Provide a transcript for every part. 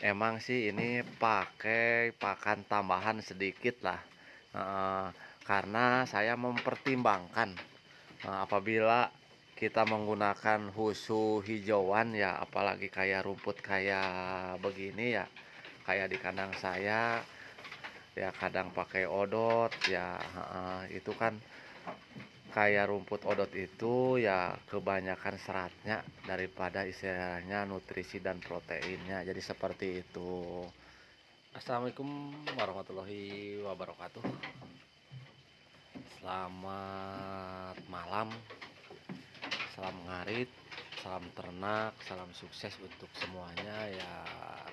Emang sih ini pakai pakan tambahan sedikit lah, heeh, karena saya mempertimbangkan, apabila kita menggunakan husu hijauan ya, apalagi kayak rumput kayak begini ya, kayak di kandang saya, ya kadang pakai odot ya, heeh, itu kan kayak rumput odot itu ya kebanyakan seratnya daripada istilahnya nutrisi dan proteinnya, jadi seperti itu. Assalamualaikum warahmatullahi wabarakatuh. Selamat malam, salam ngarit, salam ternak, salam sukses untuk semuanya ya,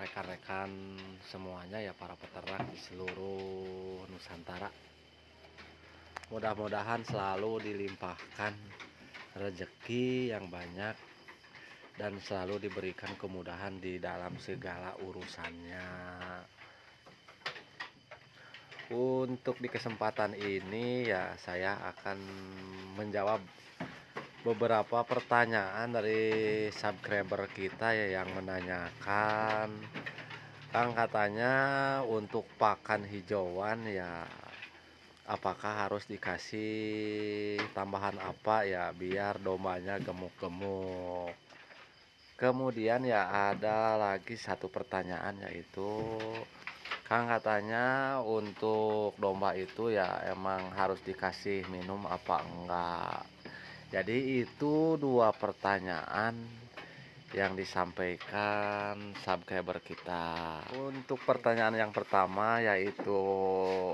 rekan-rekan semuanya ya, para peternak di seluruh Nusantara. Mudah-mudahan selalu dilimpahkan rezeki yang banyak dan selalu diberikan kemudahan di dalam segala urusannya. Untuk di kesempatan ini ya saya akan menjawab beberapa pertanyaan dari subscriber kita ya, yang menanyakan, Kang, katanya untuk pakan hijauan ya apakah harus dikasih tambahan apa ya biar dombanya gemuk-gemuk. Kemudian ya ada lagi satu pertanyaan, yaitu Kang, katanya untuk domba itu ya emang harus dikasih minum apa enggak. Jadi itu dua pertanyaan yang disampaikan subscriber kita. Untuk pertanyaan yang pertama, yaitu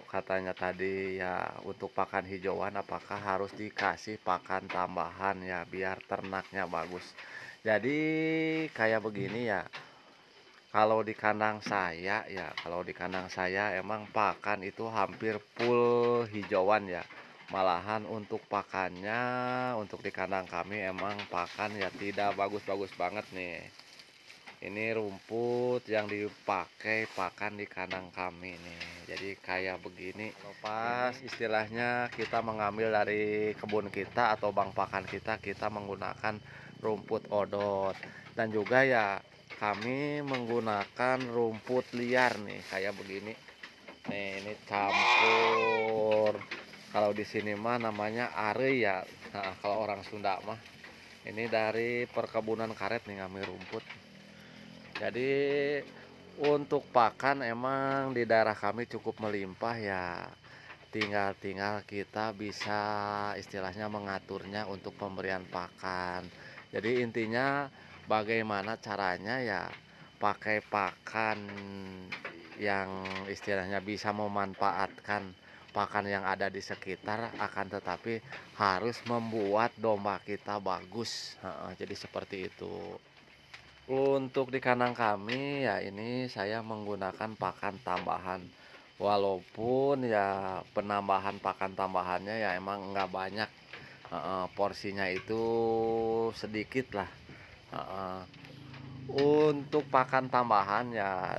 katanya tadi ya untuk pakan hijauan apakah harus dikasih pakan tambahan ya biar ternaknya bagus. Jadi kayak begini ya, kalau di kandang saya emang pakan itu hampir full hijauan ya. Malahan untuk pakannya, untuk di kandang kami emang pakan ya tidak bagus-bagus banget nih. Ini rumput yang dipakai pakan di kandang kami nih. Jadi kayak begini. Pas istilahnya kita mengambil dari kebun kita atau bank pakan kita, kita menggunakan rumput odot. Dan juga ya kami menggunakan rumput liar nih kayak begini. Nih, ini campur. Kalau di sini mah namanya are ya. Nah, kalau orang Sunda mah ini dari perkebunan karet nih ngambil rumput. Jadi untuk pakan emang di daerah kami cukup melimpah ya. Tinggal kita bisa istilahnya mengaturnya untuk pemberian pakan. Jadi intinya bagaimana caranya ya, pakai pakan yang istilahnya bisa memanfaatkan pakan yang ada di sekitar, akan tetapi harus membuat domba kita bagus. Jadi seperti itu. Untuk di kandang kami ya ini saya menggunakan pakan tambahan. Walaupun ya penambahan pakan tambahannya ya emang nggak banyak, porsinya itu sedikit lah. Heeh. Untuk pakan tambahan ya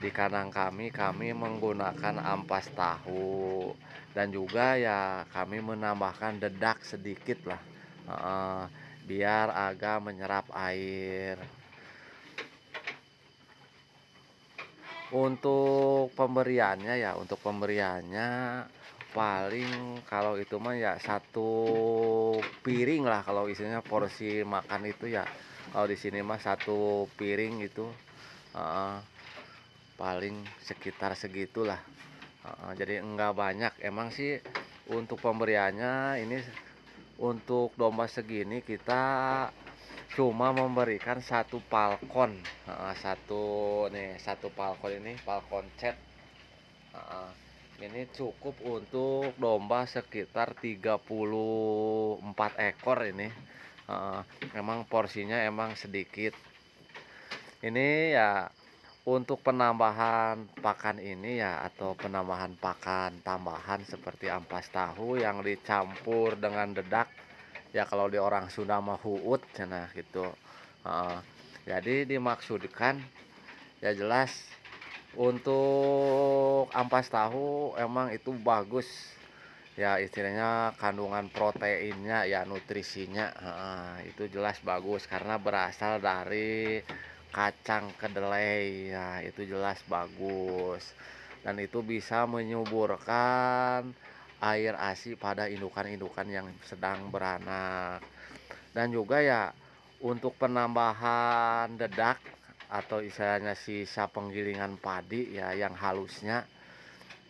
di kandang kami menggunakan ampas tahu, dan juga ya kami menambahkan dedak sedikit lah, heeh, biar agak menyerap air. Untuk pemberiannya paling kalau itu mah ya satu piring lah, kalau isinya porsi makan itu ya. Kalau di sini mah satu piring itu, heeh, paling sekitar segitulah. Jadi enggak banyak. Emang sih untuk pemberiannya ini, untuk domba segini kita cuma memberikan satu palkon, satu palkon, ini palkon cet. Ini cukup untuk domba sekitar 34 ekor ini. Emang porsinya emang sedikit. Ini ya untuk penambahan pakan ini ya, atau penambahan pakan tambahan seperti ampas tahu yang dicampur dengan dedak. Ya kalau di orang Sunda mah huut cenah gitu. Heeh. Jadi dimaksudkan ya jelas untuk ampas tahu emang itu bagus. Ya istilahnya kandungan proteinnya ya nutrisinya, itu jelas bagus karena berasal dari kacang kedelai ya, itu jelas bagus dan itu bisa menyuburkan air ASI pada indukan-indukan yang sedang beranak. Dan juga ya untuk penambahan dedak atau istilahnya sisa penggilingan padi ya yang halusnya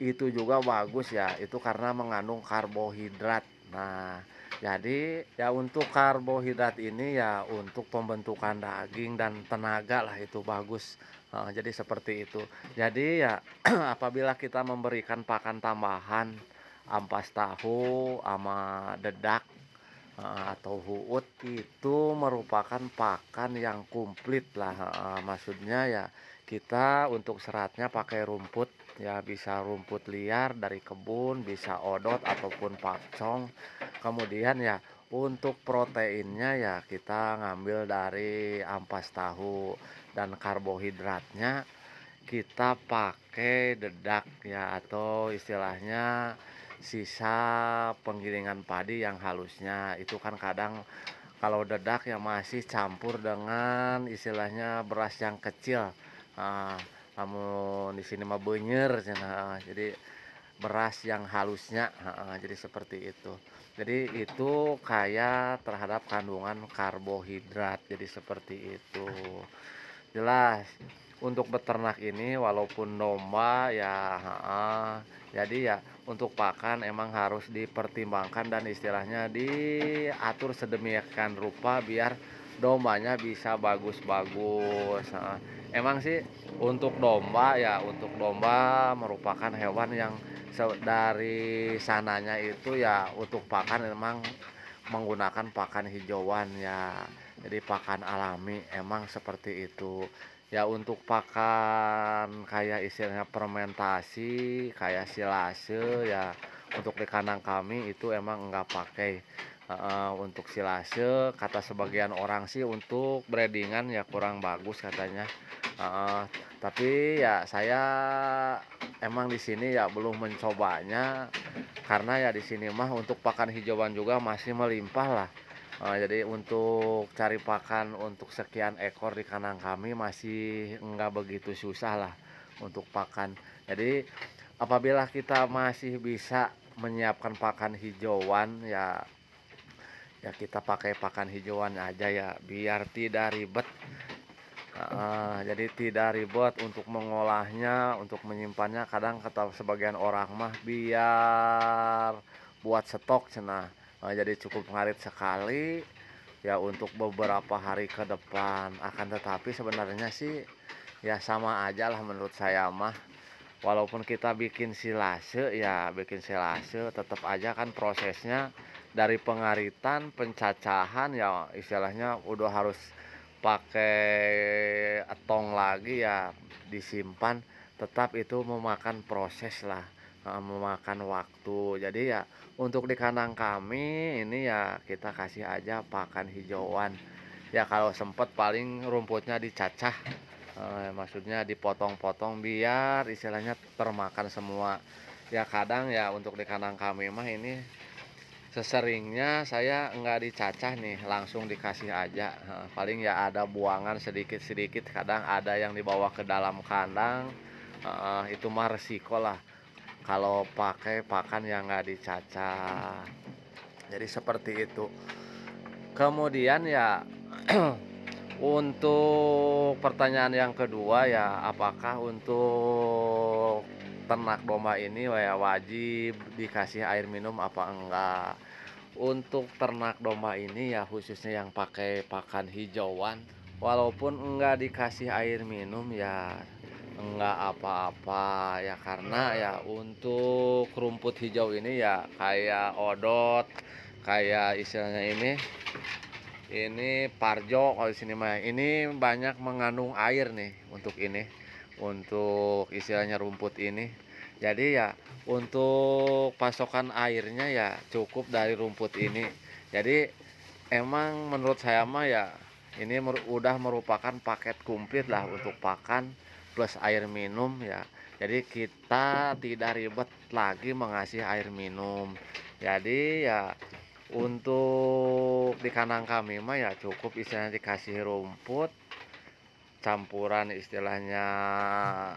itu juga bagus ya, itu karena mengandung karbohidrat. Nah, jadi ya untuk karbohidrat ini ya untuk pembentukan daging dan tenaga lah itu bagus. Jadi seperti itu. Jadi ya apabila kita memberikan pakan tambahan ampas tahu sama dedak atau huut itu merupakan pakan yang komplit lah, maksudnya ya kita untuk seratnya pakai rumput ya, bisa rumput liar dari kebun, bisa odot ataupun pakcong. Kemudian ya untuk proteinnya ya kita ngambil dari ampas tahu dan karbohidratnya kita pakai dedak ya atau istilahnya sisa penggilingan padi yang halusnya itu kan kadang kalau dedak ya masih campur dengan istilahnya beras yang kecil. Nah, namun di sini mah beunyer cenah. Jadi beras yang halusnya, jadi seperti itu. Jadi itu kaya terhadap kandungan karbohidrat. Jadi seperti itu. Jelas untuk beternak ini walaupun domba ya, jadi ya untuk pakan emang harus dipertimbangkan dan istilahnya diatur sedemikian rupa biar dombanya bisa bagus-bagus. Emang sih untuk domba ya, untuk domba merupakan hewan yang dari sananya itu ya untuk pakan memang menggunakan pakan hijauan ya. Jadi pakan alami emang seperti itu. Ya untuk pakan kayak istilahnya fermentasi, kayak silase ya untuk di kandang kami itu emang enggak pakai. Untuk silase kata sebagian orang sih untuk breedingan ya kurang bagus katanya. Heeh, tapi ya saya emang di sini ya belum mencobanya karena ya di sini mah untuk pakan hijauan juga masih melimpah lah. Jadi untuk cari pakan untuk sekian ekor di kandang kami masih enggak begitu susah lah untuk pakan. Jadi apabila kita masih bisa menyiapkan pakan hijauan ya, ya kita pakai pakan hijauan aja ya biar tidak ribet. Jadi tidak ribet untuk mengolahnya, untuk menyimpannya. Kadang kata sebagian orang mah biar buat stok cenah. Jadi cukup ngarit sekali ya untuk beberapa hari ke depan. Akan tetapi sebenarnya sih ya sama aja lah menurut saya mah. Walaupun kita bikin silase ya bikin silase tetap aja kan prosesnya dari pengaritan, pencacahan ya istilahnya udah harus pakai tong lagi ya disimpan, tetap itu memakan proses lah, memakan waktu. Jadi ya untuk di kandang kami ini ya kita kasih aja pakan hijauan. Ya kalau sempet paling rumputnya dicacah, maksudnya dipotong-potong biar istilahnya termakan semua. Ya kadang ya untuk di kandang kami mah ini seseringnya saya nggak dicacah nih, langsung dikasih aja, paling ya ada buangan sedikit-sedikit, kadang ada yang dibawa ke dalam kandang, itu mah resiko lah kalau pakai pakan yang nggak dicacah. Jadi seperti itu. Kemudian ya untuk pertanyaan yang kedua ya, apakah untuk ternak domba ini ya wajib dikasih air minum apa enggak? Untuk ternak domba ini ya khususnya yang pakai pakan hijauan, walaupun enggak dikasih air minum ya enggak apa-apa ya karena ya untuk rumput hijau ini ya kayak odot, kayak istilahnya ini parjo kalau di sini mah. Ini banyak mengandung air nih untuk ini. Untuk istilahnya rumput ini. Jadi ya untuk pasokan airnya ya cukup dari rumput ini. Jadi emang menurut saya mah ya ini udah merupakan paket komplit lah untuk pakan plus air minum ya. Jadi kita tidak ribet lagi mengasih air minum. Jadi ya untuk di kandang kami mah ya cukup istilahnya dikasih rumput campuran istilahnya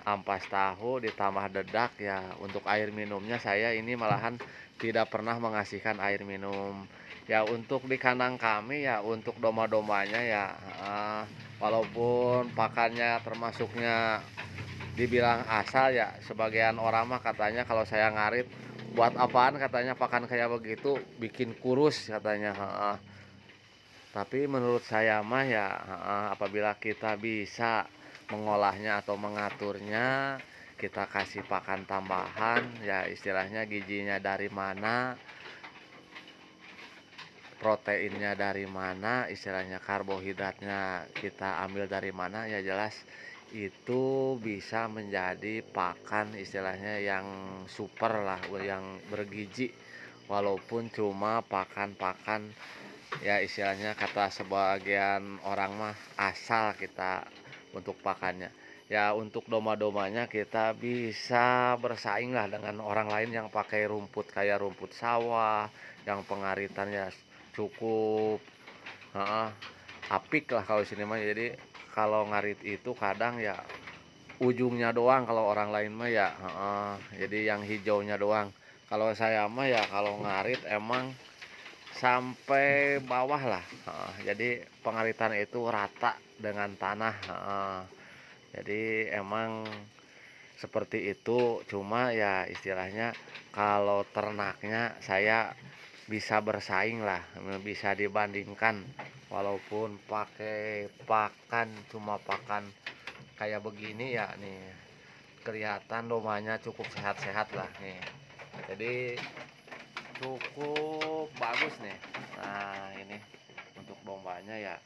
ampas tahu ditambah dedak ya. Untuk air minumnya saya ini malahan tidak pernah mengasihkan air minum. Ya untuk di kandang kami ya untuk domba-dombanya ya walaupun pakannya termasuknya dibilang asal ya, sebagian orang mah katanya kalau saya ngarit, buat apaan katanya pakan kayak begitu, bikin kurus katanya. Tapi menurut saya mah ya apabila kita bisa mengolahnya atau mengaturnya, kita kasih pakan tambahan ya istilahnya gizinya dari mana, proteinnya dari mana, istilahnya karbohidratnya kita ambil dari mana, ya jelas itu bisa menjadi pakan istilahnya yang super lah, yang bergizi, walaupun cuma pakan-pakan ya istilahnya kata sebagian orang mah asal kita untuk pakannya. Ya untuk domba-dombanya kita bisa bersaing lah dengan orang lain yang pakai rumput kayak rumput sawah, yang pengaritannya cukup apik lah kalau sini mah. Jadi kalau ngarit itu kadang ya ujungnya doang, kalau orang lain mah ya jadi yang hijaunya doang. Kalau saya mah ya kalau ngarit emang sampai bawah lah, jadi pengaritan itu rata dengan tanah, jadi emang seperti itu. Cuma ya istilahnya kalau ternaknya saya bisa bersaing lah, bisa dibandingkan, walaupun pakai pakan cuma pakan kayak begini ya nih, kelihatan dombanya cukup sehat-sehat lah nih, jadi cukup bagus nih. Nah ini untuk dombanya ya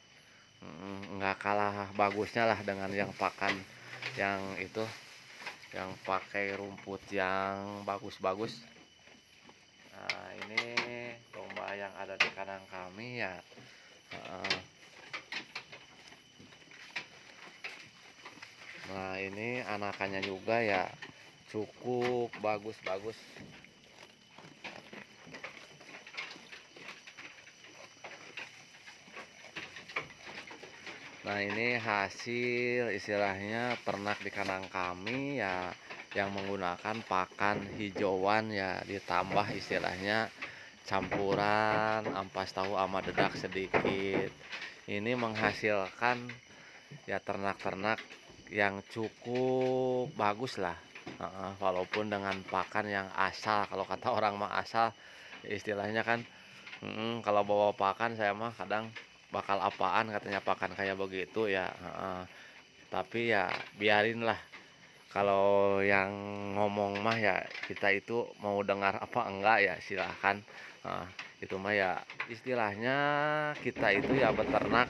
nggak kalah bagusnya lah dengan yang pakan yang itu, yang pakai rumput yang bagus-bagus. Nah ini domba yang ada di kandang kami ya. Nah ini anakannya juga ya cukup bagus-bagus. Nah ini hasil istilahnya ternak di kandang kami ya, yang menggunakan pakan hijauan ya, ditambah istilahnya campuran ampas tahu sama dedak sedikit. Ini menghasilkan ya ternak-ternak yang cukup bagus lah. Walaupun dengan pakan yang asal, kalau kata orang mah asal istilahnya kan. Kalau bawa pakan saya mah kadang bakal apaan katanya pakan kayak begitu ya. Tapi ya biarin lah, kalau yang ngomong mah ya kita itu mau dengar apa enggak ya silahkan. Itu mah ya istilahnya kita itu ya beternak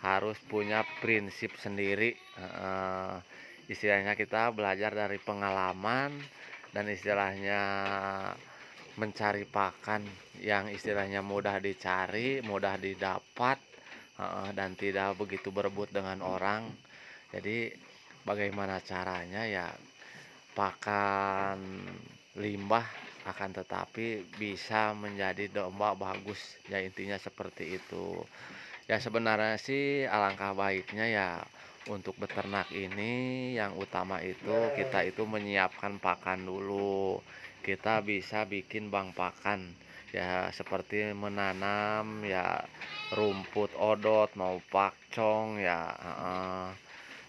harus punya prinsip sendiri. Istilahnya kita belajar dari pengalaman, dan istilahnya mencari pakan yang istilahnya mudah dicari, mudah didapat, dan tidak begitu berebut dengan orang. Jadi bagaimana caranya ya pakan limbah akan tetapi bisa menjadi domba bagus ya, intinya seperti itu. Ya sebenarnya sih alangkah baiknya ya untuk beternak ini yang utama itu kita itu menyiapkan pakan dulu. Kita bisa bikin bank pakan ya, seperti menanam ya rumput odot, mau pakcong ya,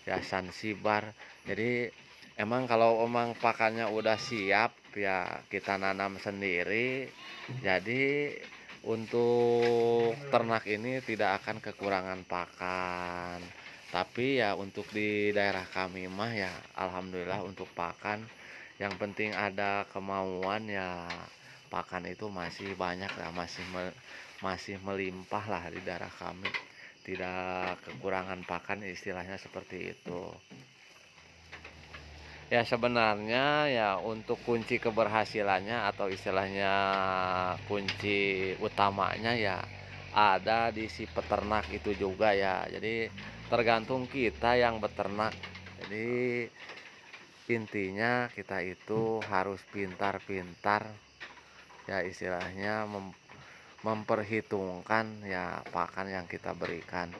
ya sansibar. Jadi emang kalau emang pakannya udah siap ya kita nanam sendiri. Jadi untuk ternak ini tidak akan kekurangan pakan. Tapi ya untuk di daerah kami mah ya alhamdulillah untuk pakan, yang penting ada kemauan ya pakan itu masih banyak lah, masih melimpah lah di daerah kami. Tidak kekurangan pakan istilahnya seperti itu. Ya sebenarnya ya untuk kunci keberhasilannya atau istilahnya kunci utamanya ya ada di si peternak itu juga ya. Jadi tergantung kita yang beternak. Jadi intinya kita itu harus pintar-pintar ya istilahnya memperhitungkan ya pakan yang kita berikan.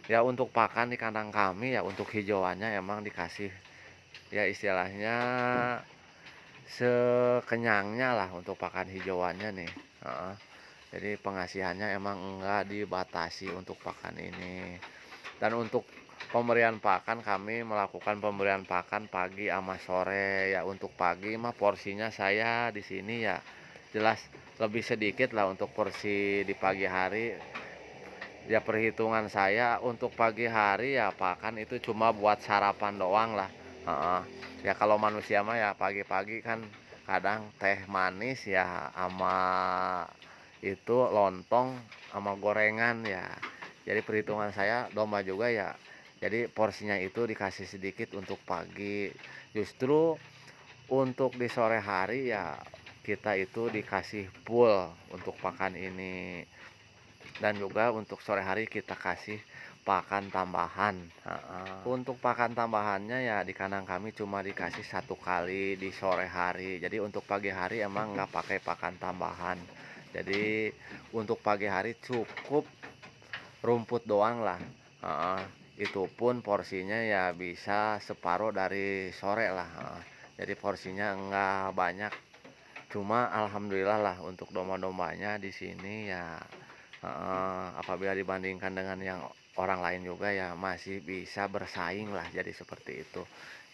Ya untuk pakan di kandang kami ya untuk hijauannya emang dikasih ya istilahnya sekenyangnya lah untuk pakan hijauannya nih, heeh. Jadi pengasihannya emang enggak dibatasi untuk pakan ini. Dan untuk pemberian pakan kami melakukan pemberian pakan pagi sama sore ya. Untuk pagi mah porsinya saya di sini ya jelas lebih sedikit lah untuk porsi di pagi hari. Ya perhitungan saya untuk pagi hari ya pakan itu cuma buat sarapan doang lah, heeh. Ya kalau manusia mah ya pagi-pagi kan kadang teh manis ya sama itu lontong sama gorengan ya. Jadi perhitungan saya domba juga ya, jadi porsinya itu dikasih sedikit untuk pagi. Justru untuk di sore hari ya kita itu dikasih full untuk pakan ini. Dan juga untuk sore hari kita kasih pakan tambahan, heeh. Untuk pakan tambahannya ya di kandang kami cuma dikasih 1 kali di sore hari. Jadi untuk pagi hari emang nggak pakai pakan tambahan. Jadi untuk pagi hari cukup rumput doang lah, heeh. Itu pun porsinya ya bisa separuh dari sore lah, heeh. Jadi porsinya nggak banyak. Cuma alhamdulillah lah untuk domba-dombanya di sini ya, heeh, apabila dibandingkan dengan yang orang lain juga ya masih bisa bersaing lah, jadi seperti itu.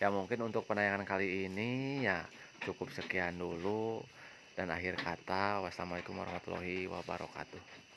Ya mungkin untuk penayangan kali ini ya cukup sekian dulu dan akhir kata wassalamualaikum warahmatullahi wabarakatuh.